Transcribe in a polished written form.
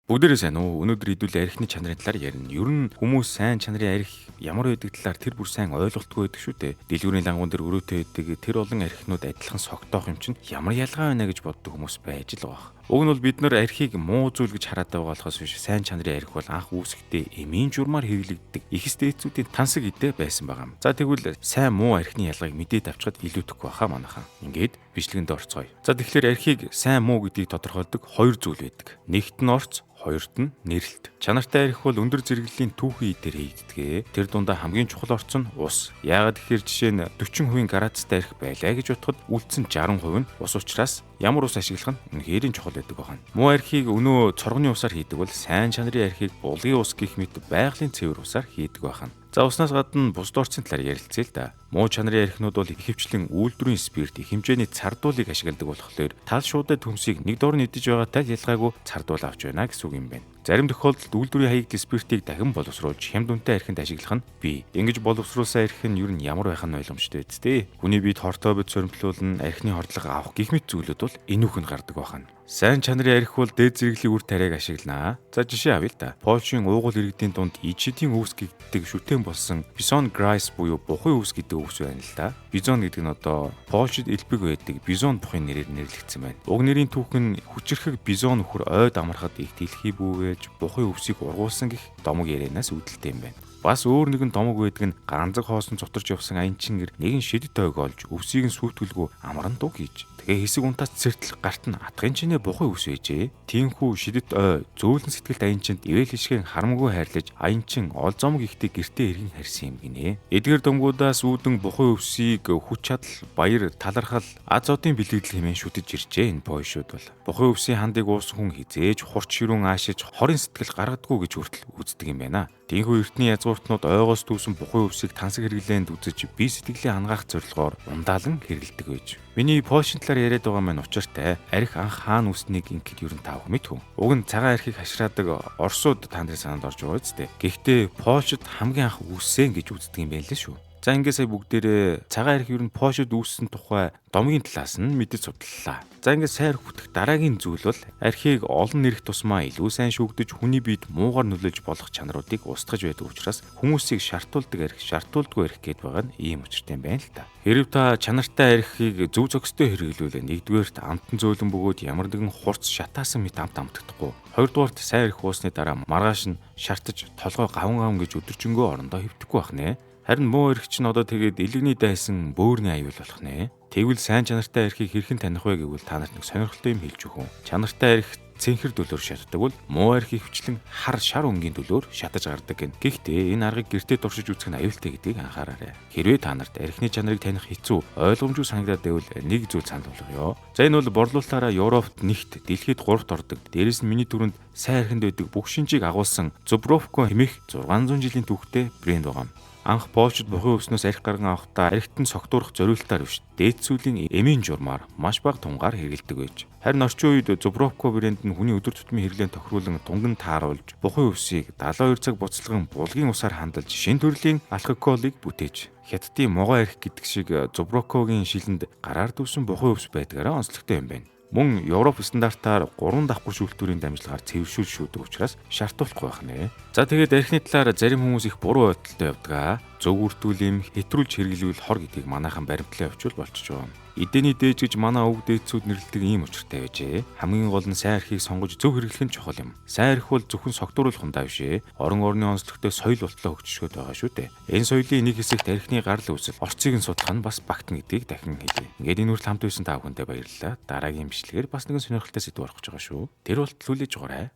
Бүгдээрээ сайн уу? Өнөөдөр хэдүүл архины чанарын талаар ярина. Ер нь хүмүүс сайн чанарын арх ямар байдаг талаар тэр бүр сайн ойлголтгүй байдаг шүү дээ. Дэлгүүрийн лангуун дээр өрөөтэй байдаг тэр олон архинууд адилхан согтоох юм чинь ямар ялгаа байна гэж боддог хүмүүс байж л байгаа. Уг нь бол бид нар архийг муу зүйл гэж хараад байгаа болохоос биш сайн чанарын арх бол анх үүсгэхдээ эмийн журмаар хэвлэгддэг их стэйцүүдийн тансаг идэ байсан байгаа юм. За тэгвэл сайн муу архины ялгааг мэдээд авчихад илүүтэхгүй баха манайхан. Ингээд бичлэгэнд орцгоё. За тэгэхээр архийг сайн муу гэдгийг тодорхойлдог хоёр зүйл байдаг. Нэгт нь орц, хоёрт нь нэрэлт. Чанартай арх бол өндөр зэрэглэлийн түүхий дээр хийгддэг. Тэр дундаа хамгийн чухал орц нь ус. Яагаад гэхээр жишээ нь 40% градустай арх байлаа гэж бодоход үлдсэн 60% нь ус учраас ямар ус ашиглах нь үнэхээр чухал байдаг байна. Муу архийг өнөө цоргоны усаар хийдэг бол сайн чанарын архийг булгын ус гэх мэт байгалийн цэвэр усаар хийдэг байна. За уснаас гадна бусд орцын талаар ярилцъя л да. Муу чанарын архинууд бол ихэвчлэн үйлдвэрийн спирт их хэмжээний цардуулыг ашигладаг болохоор тал шуудад төмсийг нэг доор нэдэж байгаатай ялгаагүй цардуул авч байна гэсэн үг юм байна. Зарим тохиолдолд үйлдвэрийн хаягдл спиртийг дахин боловсруулж хямд үнэтэй архинд ашиглах нь бий. Ингэж боловсруулсан архи нь ер нь ямар байх нь ойлгомжтой үстэй. Хүний биед хортой бод соримтлуулна, архины хордлого авах гэх мэт зүйлүүд бол энүүхэнд гардаг байна. Сайн чанарын арх бол дээд зэрэглэлийн үр тариаг ашигланаа. За жишээ авъя л да. Польшийн уугуул иргэдийн дунд ичидийн үүс гэгддэг шүтэн болсон бизон грайс буюу бухын үүс гэдэг үүс байна л да. Бизон гэдэг нь одоо Польшид элбэг байдаг бизон бухын нэрээр нэрлэгдсэн байна. Уг нэрийн түүх нь хүчирхэг бизон нөхөр ойд амархад их дэлхий бүүгээж бухын өвсийг ургуулсан гэх домог ярианаас үүдэлтэй юм байна. Бас өөр нэгэн домог байдаг нь ганцаг хоосон зутарч явсан аянчин гэр нэгэн шидэт ойг олж өвсийг нь сүйтгэлгүй амран дуг хийж. Тэгээ хэсэг унтаас цэртэл гарт нь атгын чинээ бухын өвс ээжээ. Тиймхүү шидэт ой зөөлөн сэтгэлд аянчинд ивэл хишгэн харамгүй хайрлаж аянчин ол зомог ихтэй гэртээ иргэн харьсан юм гинэ. Эдгээр домгуудаас үүдэн бухын өвсийг хүч чадал, баяр, талархал, аз одын бэлтгэл хэмээн шүтэж иржээ энэ польшууд бол. Бухын өвсийн хандыг уусан хүн хизээж хурц ширүүн аашиж хорин сэтгэл гаргадаггүй гэж хүртэл үздэг юм байна. Тиймхүү эртний язгууртнууд ойгоос дүүсэн бухын өвсийг тансаг хэрэглээнд үзэж бие сэтгэлээ хангаах зорилгоор ундаалan хэрэглэдэг байж. Миний Польшийн талаар яриад байгаа маань учиртай. Арх анх хаана үүснийг ингэхэд юу таах мэдхүү. Уг нь цагаан архийг хашраадаг Оросууд та нарын санаанд орж байгаа үстэй. Гэхдээ Польшид хамгийн анх үүссэн гэж үздэг юм байна лээ шүү. За ингээд сая бүгдээрээ цагаан арх юу нь Польшид үүссэн тухай домгийн талаас нь мэдэж судлалаа. За ингээд сайн арх бүтэх дараагийн зүйл бол архийг олон нэрх тусмаа илүү сайн шүүгдэж хүний биед муугар нөлөөлж болох чанаруудыг устгаж байдаг учраас хүмүүсийг шартуулдаг арх, шартуулдаггүй арх гэдээ байгаа нь ийм учиртай юм байна л та. Хэрв та чанартай архийг зөв зохистой хэрэглүүлээ нэгдүгээрт амтан зөөлөн бөгөөд ямар нэгэн хурц шатаасан мэт амт амтдахгүй. Хоёрдугаарт сайн арх уусны дараа маргааш нь шартаж толгой гаван гэж өдөржингөө орондоо хөвдөхгүй байх нэ. Харин муу арх чинь одоо тэгээд илэгний дайсан бөөрийн аюул болох нэ. Тэгвэл сайн чанартай архийг хэрхэн таних вэ гэвэл та нарт нэг сонирхолтой юм хэлж өгөн. Чанартай арх цэнхэр дөлөөр шатдаг бол муу арх ихвчлэн шар өнгийн дөлөөр шатаж гардаг гэн. Гэхдээ энэ аргыг гэртээ туршиж үзэх нь аюултай гэдгийг анхаараарай. Хэрвээ та нарт архины чанарыг таних хэцүү, ойлгомжгүй санагдаад байвал нэг зүйл санал болгоё. За энэ бол борлуулалтаараа Европт нэгт, дэлхийд 3-т ордог. Дээрээс нь миний түрүүнд сайн архинд байдаг бүх шинжийг агуулсан Zubrovko хэмээх 600 жилийн түүхтэй брэнд байгаа юм. Анх Польшид бухын өвснөөс арх гарган авахдаа архит нь согтуурах зориултаар биш дээд сүлийн эмийн журмаар маш бага тунгаар хэрэгэлдэг байж. Харин орчин үед Zubrovko брэнд нь хүний өдөр тутмын хэрэглээнд тохируулан тунган тааруулж бухын өвсийг 72 цаг буцалган булгийн усаар хандалж шин төрлийн алкоголыг бүтээж хятадын могой арх гэдэг шиг Zubrovko-гийн шилэнд гараар дүүсэн бухын өвс байдгаараа онцлогтой юм байна. Мөн Европ стандартаар 3 давхар шүүлтүүрийн дамжлагаар цэвэршүүл шүүдэг учраас шаардуулахгүй байх нэ. За тэгээд архины талаар зарим хүмүүс их буруу ойлголттой явдаг. Зөв үртүүлэм хэтрүүлж хэрэглэвэл хор гэдгийг манайхан баримтлан явуул болчихж байгаа. Эдэний дээж гэж манай өвг дээдсүүд нэрлэдэг ийм учиртай байжээ. Хамгийн гол нь сайн архийг сонгож зөв хэрэглэх нь чухал юм. Сайн арх бол зөвхөн согтууруулах юм даа бишээ. Орон орны онцлогтой соёл болтлоо хөгжишгөөд байгаа шүү дээ. Энэ соёлын нэг хэсэгт архины гарал үүсэл орцыг нь судлах нь бас багтна гэдгийг дахин хэлье. Ингээд энэ хүртэл хамт байсан та бүхэндээ баярлалаа. Дараагийн бичлэгээр бас нэгэн сонирхолтой сэдв орох гэж байгаа шүү. Тэр болтол хүлээж байгаарай.